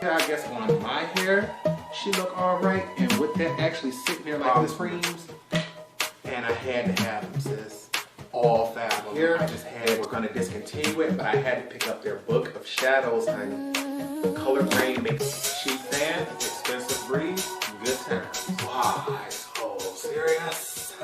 I guess on my hair, she looked alright, and with that actually sitting there like this creams, and I had to have them, sis. All 5 of them. Here, I just had, we're gonna discontinue it, but I had to pick up their book of shadows, honey. Color grade makes cheap fan, expensive breeze, good times. Wow, so serious.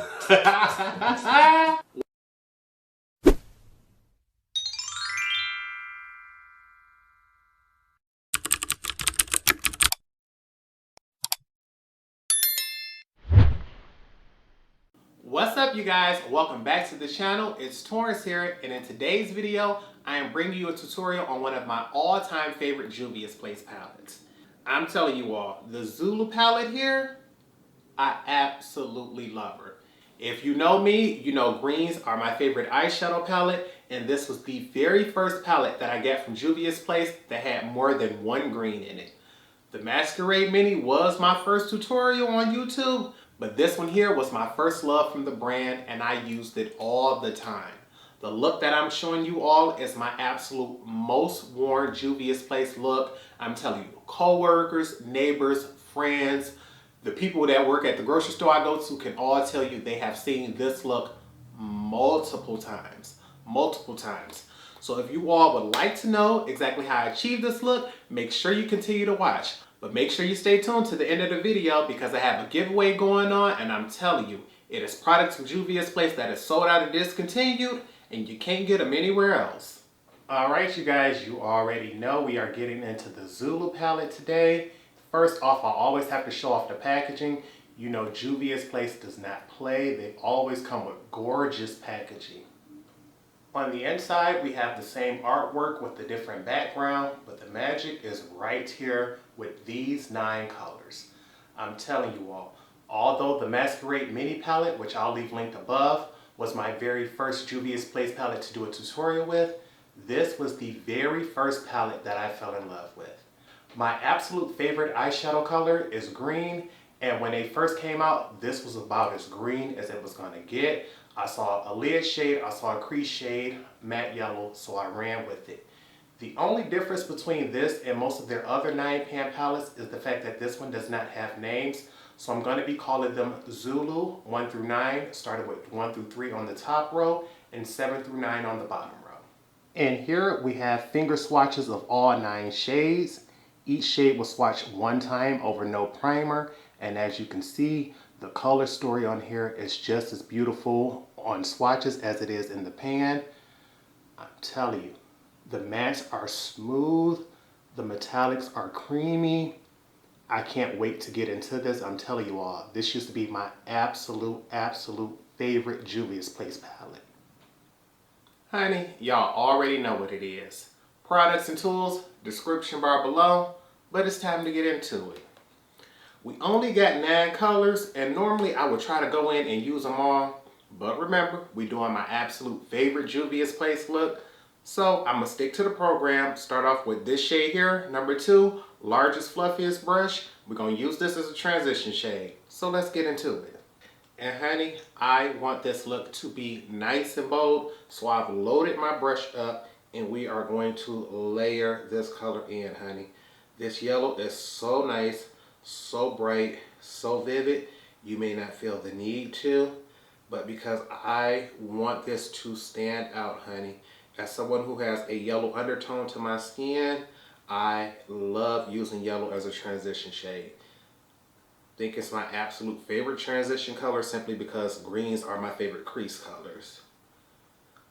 What's up, you guys? Welcome back to the channel. It's Torrence here, and in today's video, I am bringing you a tutorial on one of my all-time favorite Juvia's Place palettes. I'm telling you all, the Zulu palette here, I absolutely love her. If you know me, you know greens are my favorite eyeshadow palette, and this was the very first palette that I got from Juvia's Place that had more than one green in it. The Masquerade Mini was my first tutorial on YouTube, but this one here was my first love from the brand, and I used it all the time. The look that I'm showing you all is my absolute most worn Juvia's Place look. I'm telling you, co-workers, neighbors, friends, the people that work at the grocery store I go to can all tell you they have seen this look multiple times. So if you all would like to know exactly how I achieved this look, make sure you continue to watch. But make sure you stay tuned to the end of the video because I have a giveaway going on, and I'm telling you, it is products from Juvia's Place that is sold out and discontinued, and you can't get them anywhere else. Alright, you guys, you already know we are getting into the Zulu palette today. First off, I always have to show off the packaging. You know Juvia's Place does not play. They always come with gorgeous packaging. On the inside, we have the same artwork with the different background, but the magic is right here with these 9 colors. I'm telling you all, although the Masquerade Mini palette, which I'll leave linked above, was my very first Juvia's Place palette to do a tutorial with, this was the very first palette that I fell in love with. My absolute favorite eyeshadow color is green, and when they first came out, this was about as green as it was going to get. I saw a lid shade, I saw a crease shade, matte yellow, so I ran with it. The only difference between this and most of their other 9-pan palettes is the fact that this one does not have names. So I'm going to be calling them Zulu 1 through 9, starting with 1 through 3 on the top row and 7 through 9 on the bottom row. And here we have finger swatches of all 9 shades. Each shade was swatched 1 time over no primer, and as you can see, the color story on here is just as beautiful on swatches as it is in the pan. I'm telling you, the mattes are smooth, the metallics are creamy. I can't wait to get into this. I'm telling you all, this used to be my absolute favorite Juvia's Place palette. Honey, y'all already know what it is. Products and tools, description bar below, but it's time to get into it. We only got 9 colors, and normally I would try to go in and use them all, but remember, we're doing my absolute favorite Juvia's Place look, so I'm going to stick to the program. Start off with this shade here, number 2, largest, fluffiest brush. We're going to use this as a transition shade, so let's get into it. And honey, I want this look to be nice and bold, so I've loaded my brush up, and we are going to layer this color in, honey. This yellow is so nice, so bright, so vivid, you may not feel the need to, but because I want this to stand out, honey. As someone who has a yellow undertone to my skin, I love using yellow as a transition shade. I think it's my absolute favorite transition color simply because greens are my favorite crease colors.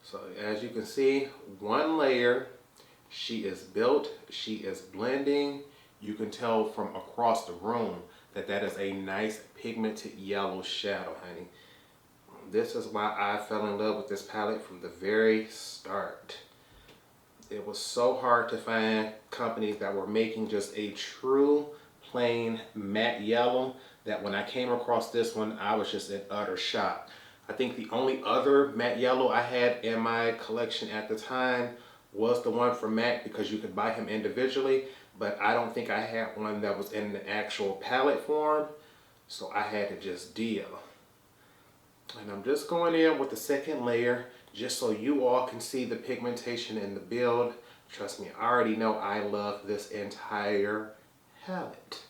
So as you can see, 1 layer, she is built, she is blending. You can tell from across the room that that is a nice pigmented yellow shadow, honey. This is why I fell in love with this palette from the very start. It was so hard to find companies that were making just a true plain matte yellow that when I came across this one, I was just in utter shock. I think the only other matte yellow I had in my collection at the time was the one from MAC, because you could buy him individually, but I don't think I had one that was in the actual palette form, so I had to just deal. And I'm just going in with the second layer just so you all can see the pigmentation in the build, Trust me, I already know I love this entire palette.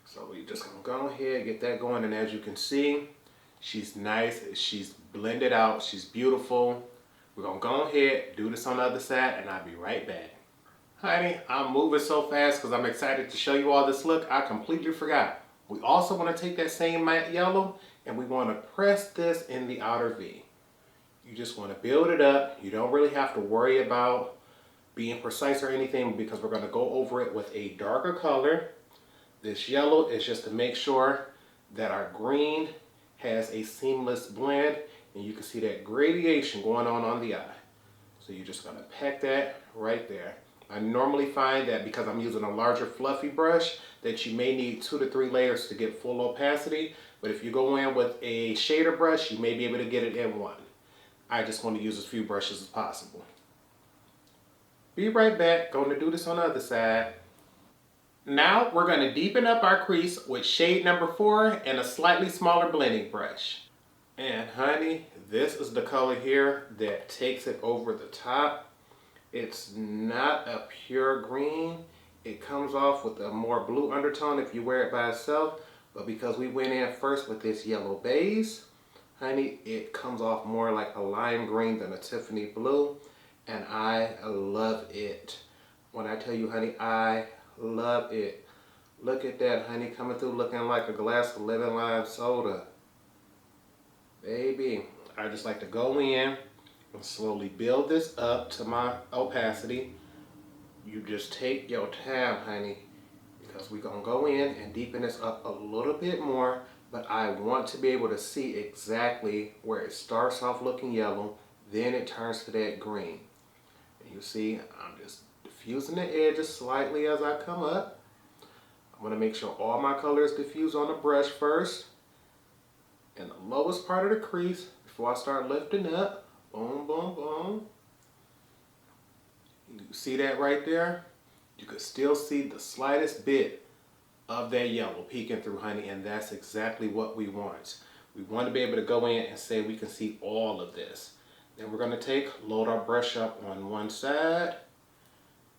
So we just gonna go ahead, get that going, and as you can see, she's nice, she's blended out, she's beautiful. We're gonna go ahead, do this on the other side, and I'll be right back. Honey, I'm moving so fast because I'm excited to show you all this look. I completely forgot. We also want to take that same matte yellow and we want to press this in the outer V. You just want to build it up. You don't really have to worry about being precise or anything because we're going to go over it with a darker color. This yellow is just to make sure that our green has a seamless blend and you can see that gradation going on the eye. So you're just going to pack that right there. I normally find that because I'm using a larger fluffy brush that you may need 2 to 3 layers to get full opacity, but if you go in with a shader brush you may be able to get it in one. I just want to use as few brushes as possible. Be right back, going to do this on the other side. Now we're going to deepen up our crease with shade number 4 and a slightly smaller blending brush. And honey, this is the color here that takes it over the top. It's not a pure green. It comes off with a more blue undertone if you wear it by itself. But because we went in first with this yellow base, honey, it comes off more like a lime green than a Tiffany blue. And I love it. When I tell you, honey, I love it. Look at that, honey, coming through looking like a glass of lemon lime soda. Baby, I just like to go in and slowly build this up to my opacity. You just take your time, honey, because we're going to go in and deepen this up a little bit more, but I want to be able to see exactly where it starts off looking yellow, then it turns to that green. And you see, I'm just diffusing the edges slightly as I come up. I'm going to make sure all my colors diffuse on the brush first, in the lowest part of the crease before I start lifting up. Boom, boom, boom. You see that right there? You can still see the slightest bit of that yellow peeking through, honey, and that's exactly what we want. We want to be able to go in and say we can see all of this. Then we're going to load our brush up on one side,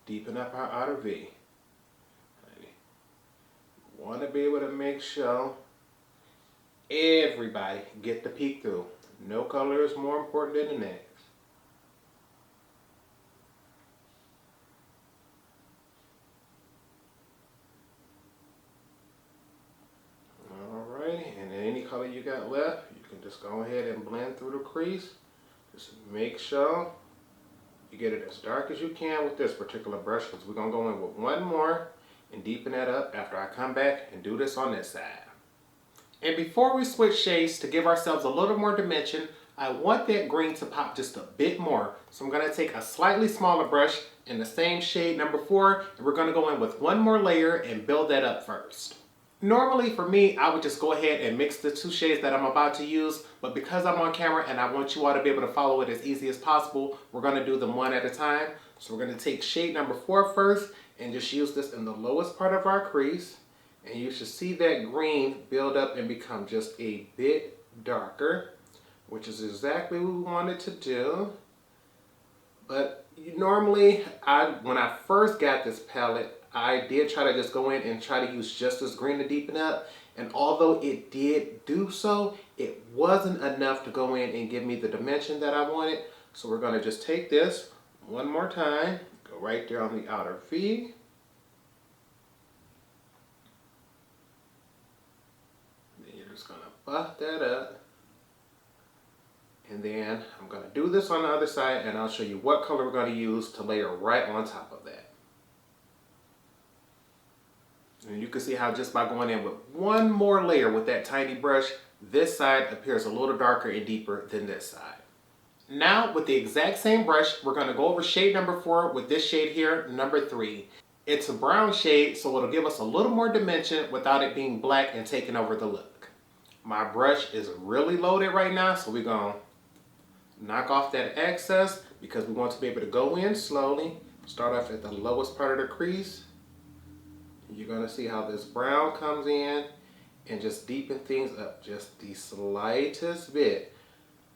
deepen up our outer V. Honey, we want to be able to make sure everybody get the peek through. No color is more important than the next. Alrighty, and any color you got left, you can just go ahead and blend through the crease. Just make sure you get it as dark as you can with this particular brush because we're going to go in with one more and deepen that up after I come back and do this on this side. And before we switch shades, to give ourselves a little more dimension, I want that green to pop just a bit more. So I'm going to take a slightly smaller brush in the same shade number 4, and we're going to go in with one more layer and build that up first. Normally for me, I would just go ahead and mix the 2 shades that I'm about to use, but because I'm on camera and I want you all to be able to follow it as easy as possible, we're going to do them one at a time. So we're going to take shade number 4 first and just use this in the lowest part of our crease. And you should see that green build up and become just a bit darker, which is exactly what we wanted to do. But normally, when I first got this palette, I did try to just go in and try to use just this green to deepen up. And although it did do so, it wasn't enough to go in and give me the dimension that I wanted. So we're going to just take this one more time, go right there on the outer V. Going to buff that up, and then I'm going to do this on the other side and I'll show you what color we're going to use to layer right on top of that. And you can see how just by going in with one more layer with that tiny brush, this side appears a little darker and deeper than this side. Now with the exact same brush, we're going to go over shade number 4 with this shade here, number 3. It's a brown shade, so it'll give us a little more dimension without it being black and taking over the look. My brush is really loaded right now, so we're going to knock off that excess because we want to be able to go in slowly. Start off at the lowest part of the crease. You're going to see how this brown comes in and just deepen things up just the slightest bit.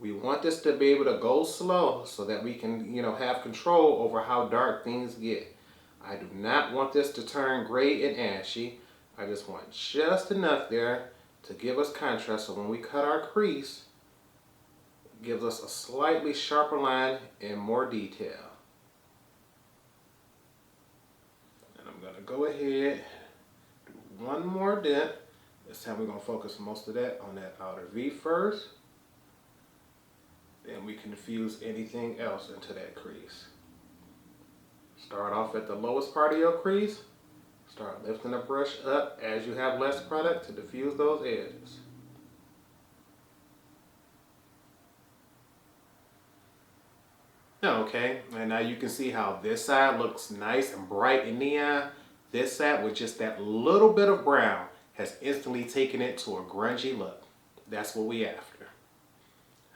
We want this to be able to go slow so that we can, have control over how dark things get. I do not want this to turn gray and ashy. I just want just enough there to give us contrast, so when we cut our crease, it gives us a slightly sharper line and more detail. And I'm going to go ahead, do one more dent. This time we're going to focus most of that on that outer V first. Then we can diffuse anything else into that crease. Start off at the lowest part of your crease. Start lifting the brush up as you have less product to diffuse those edges. Okay, and now you can see how this side looks nice and bright and neon. This side with just that little bit of brown has instantly taken it to a grungy look. That's what we after.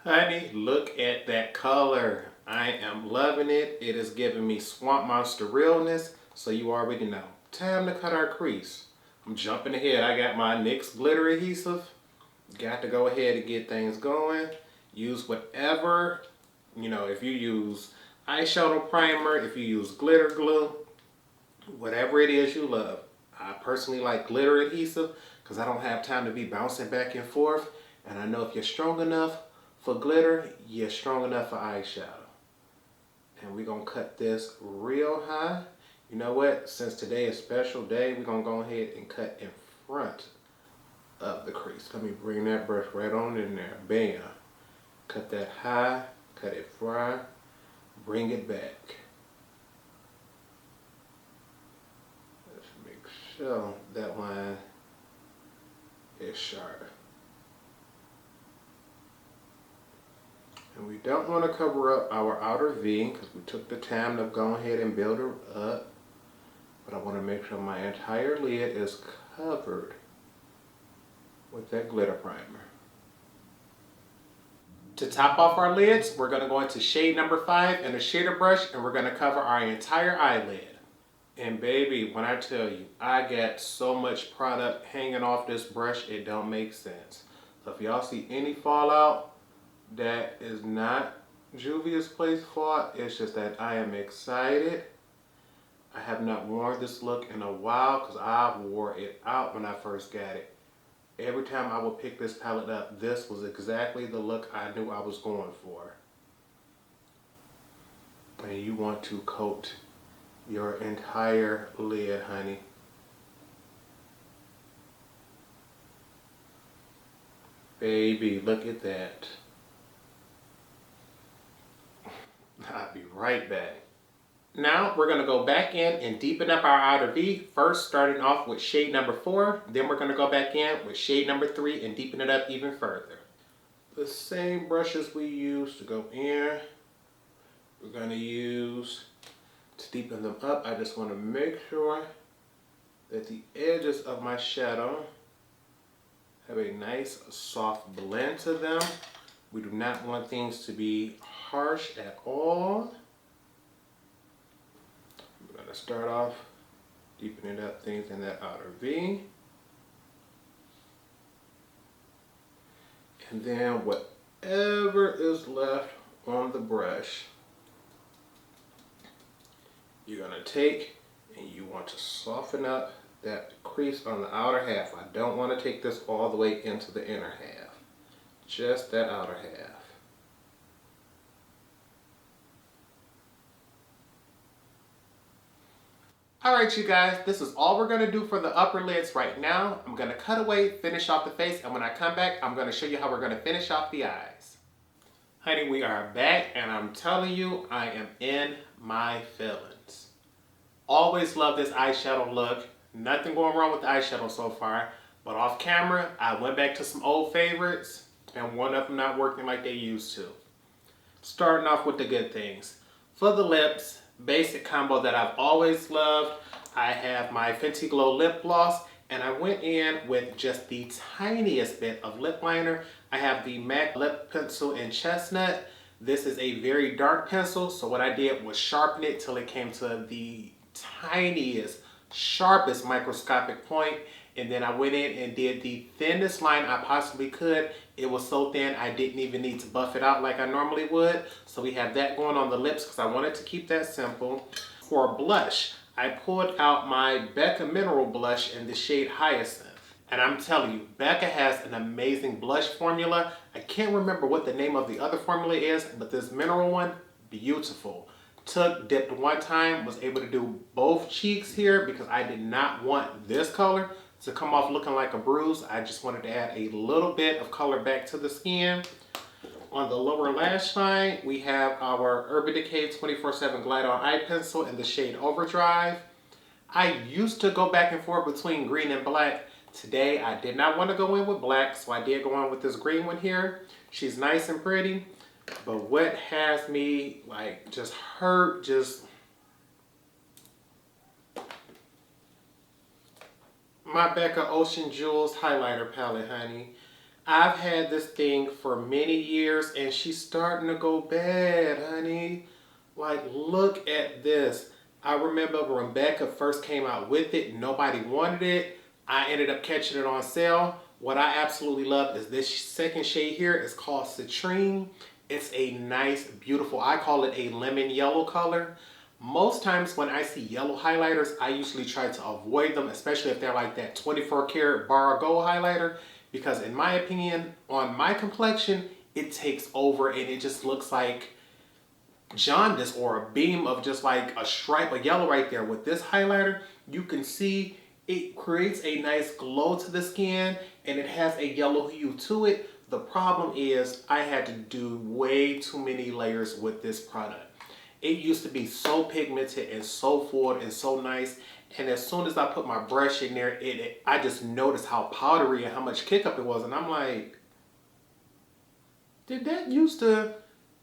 Honey, look at that color. I am loving it. It is giving me Swamp Monster realness, so you already know. Time to cut our crease. I'm jumping ahead. I got my NYX glitter adhesive. Got to go ahead and get things going. Use whatever, if you use eyeshadow primer, if you use glitter glue, whatever it is you love. I personally like glitter adhesive because I don't have time to be bouncing back and forth. And I know if you're strong enough for glitter, you're strong enough for eyeshadow. And we're going to cut this real high. You know what? Since today is a special day, we're going to go ahead and cut in front of the crease. Let me bring that brush right on in there. Bam. Cut that high, cut it far, bring it back. Let's make sure that line is sharp. And we don't want to cover up our outer V because we took the time to go ahead and build her up. But I want to make sure my entire lid is covered with that glitter primer. To top off our lids, we're going to go into shade number 5 and a shader brush, and we're going to cover our entire eyelid. And baby, when I tell you, I got so much product hanging off this brush, it don't make sense. So if y'all see any fallout, that is not Juvia's Place fault. It's just that I am excited. I have not worn this look in a while because I wore it out when I first got it. Every time I would pick this palette up, this was exactly the look I knew I was going for. And you want to coat your entire lid, honey. Baby, look at that. I'll be right back. Now we're going to go back in and deepen up our outer V. First starting off with shade number 4. Then we're going to go back in with shade number 3 and deepen it up even further. The same brushes we used to go in, we're going to use to deepen them up. I just want to make sure that the edges of my shadow have a nice soft blend to them. We do not want things to be harsh at all. We're going to start off deepening up things in that outer V. And then whatever is left on the brush, you're going to take and you want to soften up that crease on the outer half. I don't want to take this all the way into the inner half. Just that outer half. Alright you guys, this is all we're going to do for the upper lids right now. I'm going to cut away, finish off the face, and when I come back, I'm going to show you how we're going to finish off the eyes. Honey, we are back, and I'm telling you, I am in my feelings. Always love this eyeshadow look. Nothing going wrong with the eyeshadow so far, but off camera, I went back to some old favorites, and one of them not working like they used to. Starting off with the good things. For the lips, basic combo that I've always loved. I have my Fenty Glow lip gloss, and I went in with just the tiniest bit of lip liner. I have the MAC lip pencil in Chestnut. This is a very dark pencil, so what I did was sharpen it till it came to the tiniest, sharpest microscopic point, And then I went in and did the thinnest line I possibly could. It was so thin I didn't even need to buff it out like I normally would. So we have that going on the lips because I wanted to keep that simple. For blush, I pulled out my Becca Mineral Blush in the shade Hyacinth. And I'm telling you, Becca has an amazing blush formula. I can't remember what the name of the other formula is, but this mineral one, beautiful. Dipped one time, was able to do both cheeks here because I did not want this color to come off looking like a bruise. I just wanted to add a little bit of color back to the skin. On the lower lash line, we have our Urban Decay 24/7 Glide On Eye Pencil in the shade Overdrive. I used to go back and forth between green and black. Today, I did not want to go in with black, so I did go in with this green one here. She's nice and pretty, but what has me like just hurt, just my Becca Ocean Jewels highlighter palette, honey. I've had this thing for many years and she's starting to go bad, honey. Like, look at this. I remember when Becca first came out with it, nobody wanted it. I ended up catching it on sale. What I absolutely love is this second shade here. It's called Citrine. It's a nice, beautiful, I call it a lemon yellow color. Most times when I see yellow highlighters, I usually try to avoid them, especially if they're like that 24 karat bar gold highlighter, because in my opinion, on my complexion, it takes over and it just looks like jaundice or a beam of just like a stripe of yellow right there. With this highlighter, you can see it creates a nice glow to the skin and it has a yellow hue to it. The problem is I had to do way too many layers with this product. It used to be so pigmented and so full and so nice. And as soon as I put my brush in there, I just noticed how powdery and how much kick up it was. And I'm like, did that used to?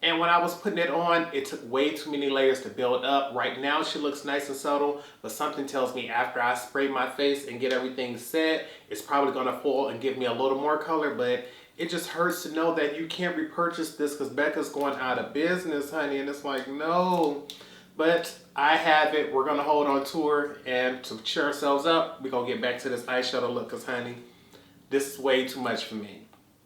And when I was putting it on, it took way too many layers to build up. Right now, she looks nice and subtle, but something tells me after I spray my face and get everything set, it's probably gonna fall and give me a little more color, but it just hurts to know that you can't repurchase this because Becca's going out of business, honey, and it's like, no. But I have it, we're gonna hold on to her, and to cheer ourselves up, we're gonna get back to this eyeshadow look because, honey, this is way too much for me.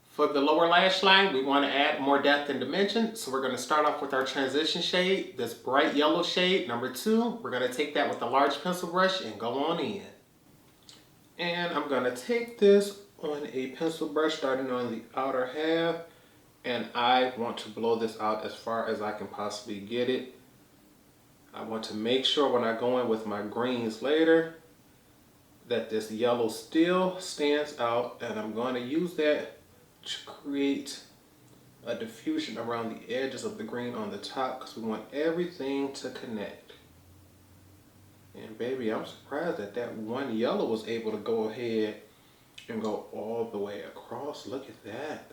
For the lower lash line, we want to add more depth and dimension. So we're going to start off with our transition shade, this bright yellow shade, number 2. We're going to take that with a large pencil brush and go on in. And I'm going to take this on a pencil brush starting on the outer half. And I want to blow this out as far as I can possibly get it. I want to make sure when I go in with my greens later that this yellow still stands out. And I'm going to use that to create a diffusion around the edges of the green on the top because we want everything to connect. And baby, I'm surprised that that one yellow was able to go ahead and go all the way across. Look at that.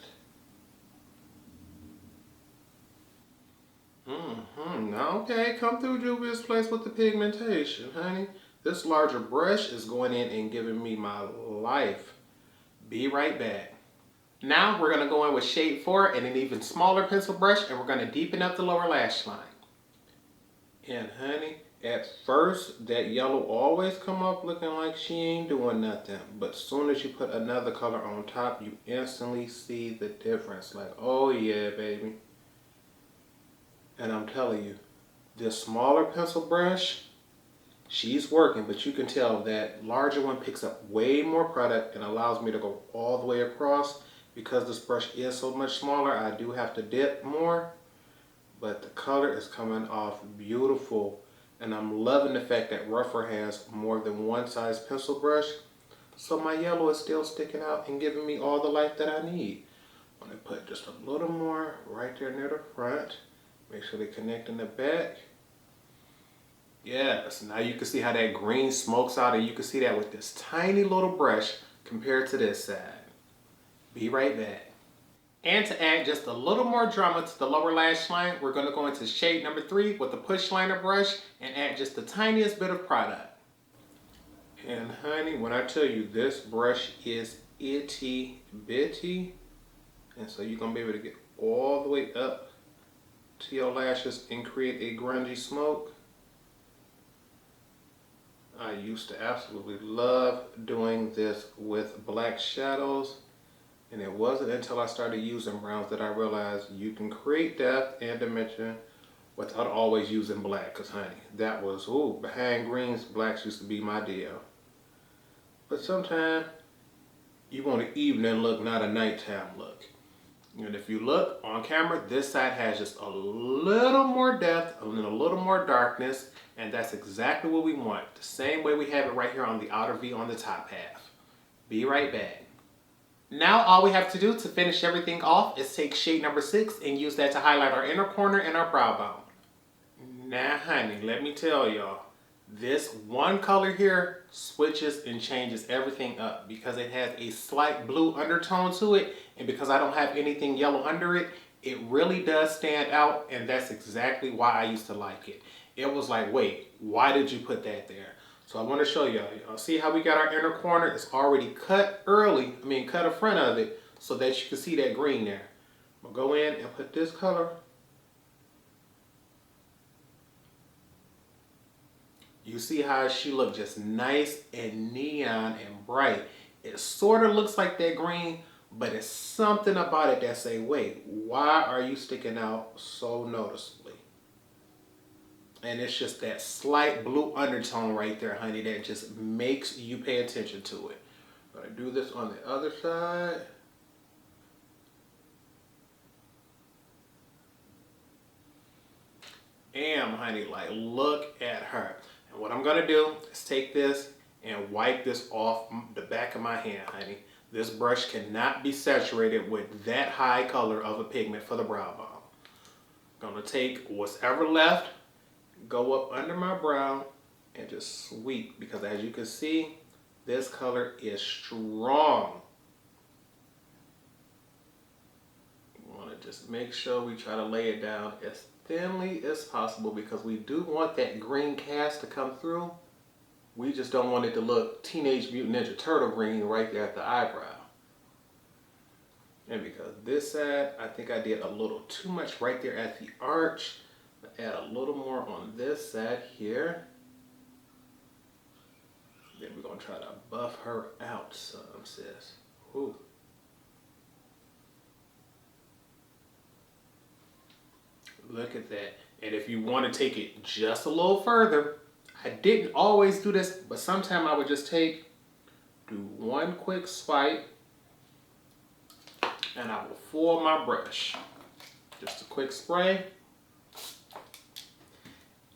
Now, okay, come through Juvia's place with the pigmentation, honey. This larger brush is going in and giving me my life. Be right back. Now we're going to go in with shade 4 and an even smaller pencil brush, and we're going to deepen up the lower lash line. And honey, at first that yellow always come up looking like she ain't doing nothing, but as soon as you put another color on top, you instantly see the difference. Like, oh yeah, baby. And I'm telling you, this smaller pencil brush, she's working, but you can tell that larger one picks up way more product and allows me to go all the way across. Because this brush is so much smaller, I do have to dip more, but the color is coming off beautiful. And I'm loving the fact that Redford has more than one size pencil brush. So my yellow is still sticking out and giving me all the life that I need. I'm gonna put just a little more right there near the front. Make sure they connect in the back. Yes, now you can see how that green smokes out, and you can see that with this tiny little brush compared to this side. Be right back. And to add just a little more drama to the lower lash line, we're going to go into shade number 3 with the push liner brush and add just the tiniest bit of product. And honey, when I tell you this brush is itty bitty, and so you're going to be able to get all the way up to your lashes and create a grungy smoke. I used to absolutely love doing this with black shadows, and it wasn't until I started using browns that I realized you can create depth and dimension without always using black. Because honey, that was, ooh, behind greens, blacks used to be my deal. But sometimes you want an evening look, not a nighttime look. And if you look on camera, this side has just a little more depth and a little more darkness, and that's exactly what we want. The same way we have it right here on the outer V on the top half. Be right back. Now all we have to do to finish everything off is take shade number 6 and use that to highlight our inner corner and our brow bone. Now honey, let me tell y'all, this one color here switches and changes everything up because it has a slight blue undertone to it, and because I don't have anything yellow under it, it really does stand out, and that's exactly why I used to like it. It was like, wait, why did you put that there? So I want to show y'all. Y'all see how we got our inner corner? It's already cut early, cut in front of it so that you can see that green there. I'll go in and put this color. You see how she looked just nice and neon and bright. It sort of looks like that green, but it's something about it that say, wait, why are you sticking out so noticeably? And it's just that slight blue undertone right there, honey, that just makes you pay attention to it. I'm gonna do this on the other side. Honey, like, look at her. And what I'm gonna do is take this and wipe this off the back of my hand, honey. This brush cannot be saturated with that high color of a pigment for the brow bone. I'm gonna take what's ever left, go up under my brow, and just sweep, because as you can see, this color is strong. We wanna just make sure we try to lay it down as thinly as possible, because we do want that green cast to come through. We just don't want it to look Teenage Mutant Ninja Turtle green right there at the eyebrow. And because this side, I think I did a little too much right there at the arch. Add a little more on this side here. Then we're gonna try to buff her out some, sis. Ooh. Look at that. And if you want to take it just a little further, I didn't always do this, but sometimes I would just do one quick swipe, and I will foil my brush. Just a quick spray,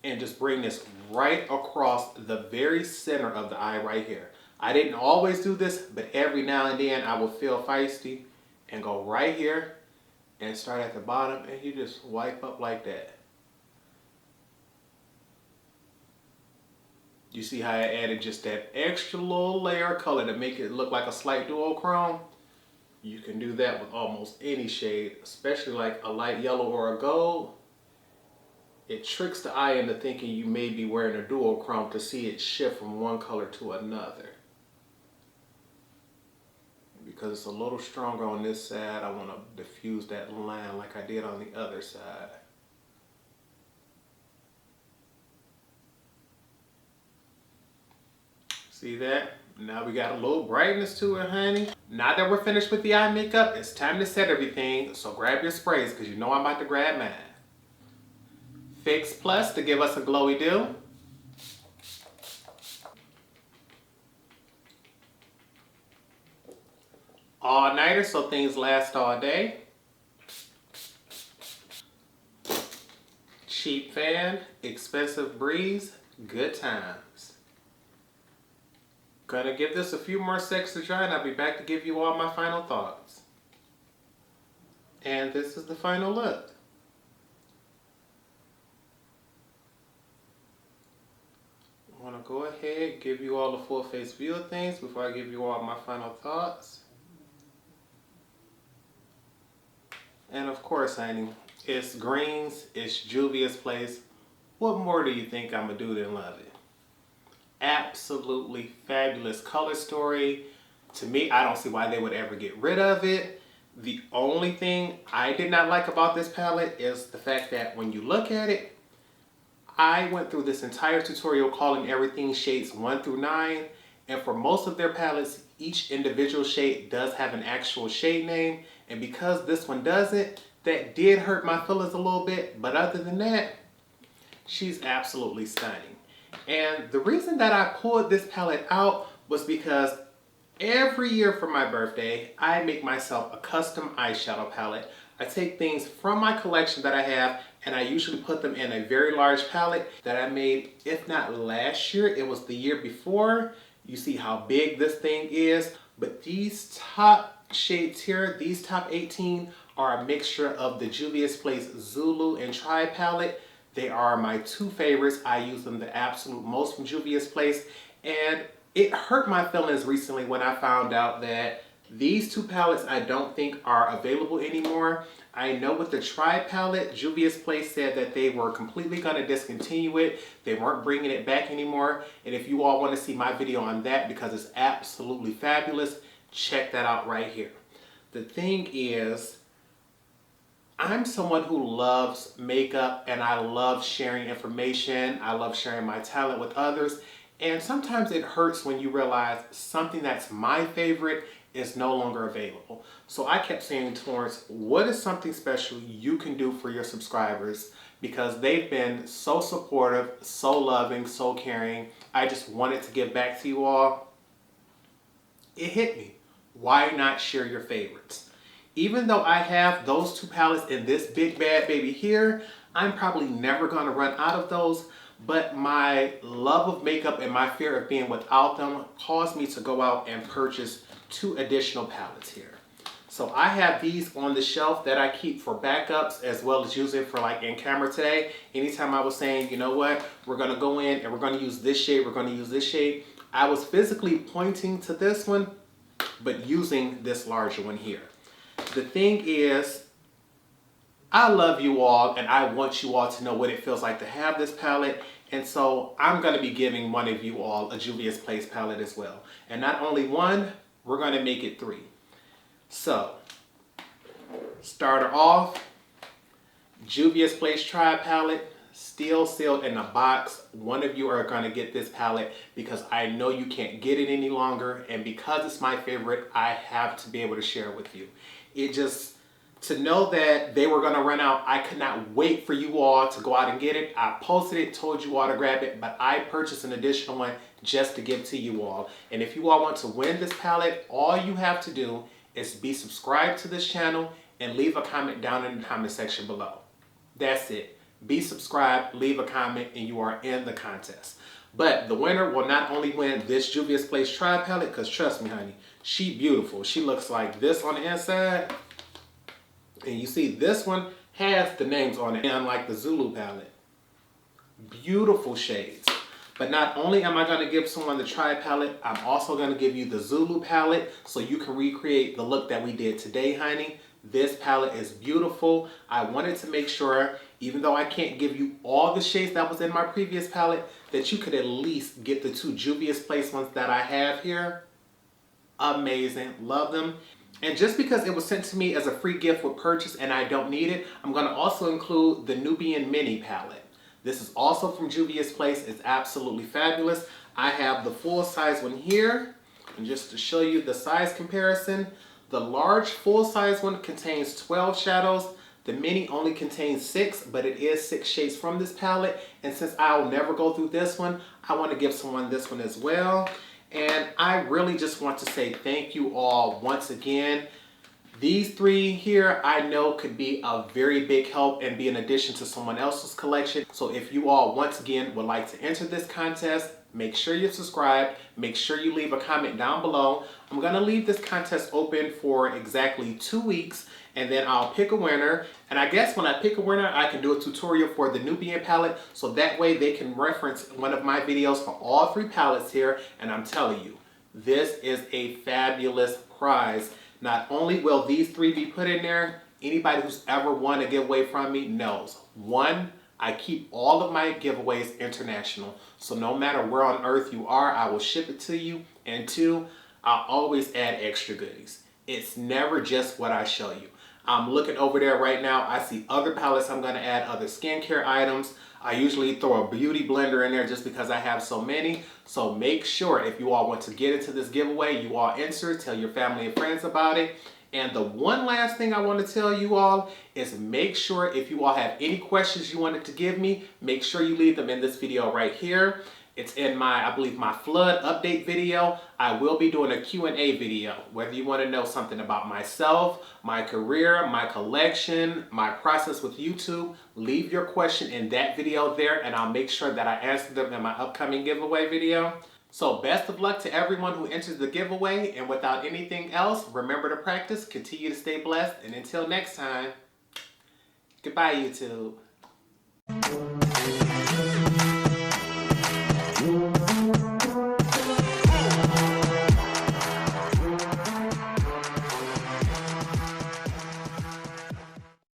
and just bring this right across the very center of the eye right here. I didn't always do this, but every now and then I will feel feisty and go right here and start at the bottom, and you just wipe up like that. You see how I added just that extra little layer of color to make it look like a slight duochrome? You can do that with almost any shade, especially like a light yellow or a gold. It tricks the eye into thinking you may be wearing a duochrome to see it shift from one color to another. Because it's a little stronger on this side, I want to diffuse that line like I did on the other side. See that? Now we got a little brightness to it, honey. Now that we're finished with the eye makeup, it's time to set everything. So grab your sprays, because you know I'm about to grab mine. Fix Plus to give us a glowy do. All nighter so things last all day. Cheap fan, expensive breeze, good times. Gonna give this a few more seconds to dry, and I'll be back to give you all my final thoughts. And this is the final look. I want to go ahead, give you all a full face view of things before I give you all my final thoughts. And of course, honey, it's greens, it's Juvia's place. What more do you think I'm gonna do than love it? Absolutely fabulous color story. To me, I don't see why they would ever get rid of it. The only thing I did not like about this palette is the fact that when you look at it, I went through this entire tutorial calling everything shades 1 through 9, and for most of their palettes, each individual shade does have an actual shade name, and because this one doesn't, that did hurt my feelings a little bit, but other than that, she's absolutely stunning. And the reason that I pulled this palette out was because every year for my birthday, I make myself a custom eyeshadow palette. I take things from my collection that I have and I usually put them in a very large palette that I made, if not last year, it was the year before. You see how big this thing is, but these top shades here, these top 18 are a mixture of the Juvia's Place Zulu and Tri palette. They are my two favorites. I use them the absolute most from Juvia's Place, and it hurt my feelings recently when I found out that these two palettes I don't think are available anymore. I know with the Tri palette, Juvia's Place said that they were completely going to discontinue it. They weren't bringing it back anymore. And if you all want to see my video on that because it's absolutely fabulous, check that out right here. The thing is, I'm someone who loves makeup and I love sharing information. I love sharing my talent with others. And sometimes it hurts when you realize something that's my favorite is no longer available. So I kept saying, Torrence, what is something special you can do for your subscribers? Because they've been so supportive, so loving, so caring. I just wanted to give back to you all. It hit me. Why not share your favorites? Even though I have those two palettes in this big bad baby here, I'm probably never gonna run out of those. But my love of makeup and my fear of being without them caused me to go out and purchase 2 additional palettes here. So I have these on the shelf that I keep for backups as well as using for like in camera today. Anytime I was saying, you know what, we're gonna go in and we're gonna use this shade, we're gonna use this shade, I was physically pointing to this one, but using this larger one here. The thing is, I love you all and I want you all to know what it feels like to have this palette, and so I'm going to be giving one of you all a Juvia's Place palette as well. And not only one, we're going to make it 3. So, starter off, Juvia's Place Tri palette, still sealed in a box. One of you are going to get this palette because I know you can't get it any longer, and because it's my favorite, I have to be able to share it with you. It just, to know that they were going to run out, I could not wait for you all to go out and get it. I posted it, told you all to grab it, but I purchased an additional one just to give to you all. And if you all want to win this palette, all you have to do is be subscribed to this channel and leave a comment down in the comment section below. That's it. Be subscribed, leave a comment, and you are in the contest. But the winner will not only win this Juvia's Place Tri palette, because trust me, honey, she beautiful. She looks like this on the inside. And you see this one has the names on it, unlike the Zulu palette. Beautiful shades. But not only am I going to give someone the Tri palette, I'm also going to give you the Zulu palette so you can recreate the look that we did today, honey. This palette is beautiful. I wanted to make sure, even though I can't give you all the shades that was in my previous palette, that you could at least get the 2 Juvia's Place ones that I have here. Amazing. Love them. And just because it was sent to me as a free gift with purchase and I don't need it, I'm going to also include the Nubian Mini palette. This is also from Juvia's Place. It's absolutely fabulous. I have the full size one here. And just to show you the size comparison, the large full size one contains 12 shadows. The mini only contains 6, but it is 6 shades from this palette. And since I'll never go through this one, I want to give someone this one as well. And I really just want to say thank you all once again. These 3 here I know could be a very big help and be an addition to someone else's collection. So if you all once again would like to enter this contest, make sure you're subscribed, make sure you leave a comment down below. I'm going to leave this contest open for exactly 2 weeks, and then I'll pick a winner. And I guess when I pick a winner, I can do a tutorial for the Nubian palette, so that way they can reference one of my videos for all 3 palettes here. And I'm telling you, this is a fabulous prize. Not only will these 3 be put in there, anybody who's ever won a giveaway from me knows. 1, I keep all of my giveaways international, so no matter where on earth you are, I will ship it to you. And 2, I always add extra goodies. It's never just what I show you. I'm looking over there right now. I see other palettes I'm going to add, other skincare items. I usually throw a beauty blender in there just because I have so many. So make sure if you all want to get into this giveaway, you all enter, tell your family and friends about it. And the one last thing I want to tell you all is make sure if you all have any questions you wanted to give me, make sure you leave them in this video right here. It's in my, I believe, my flood update video. I will be doing a Q&A video. Whether you want to know something about myself, my career, my collection, my process with YouTube, leave your question in that video there and I'll make sure that I answer them in my upcoming giveaway video. So best of luck to everyone who enters the giveaway, and without anything else, remember to practice, continue to stay blessed, and until next time, goodbye YouTube.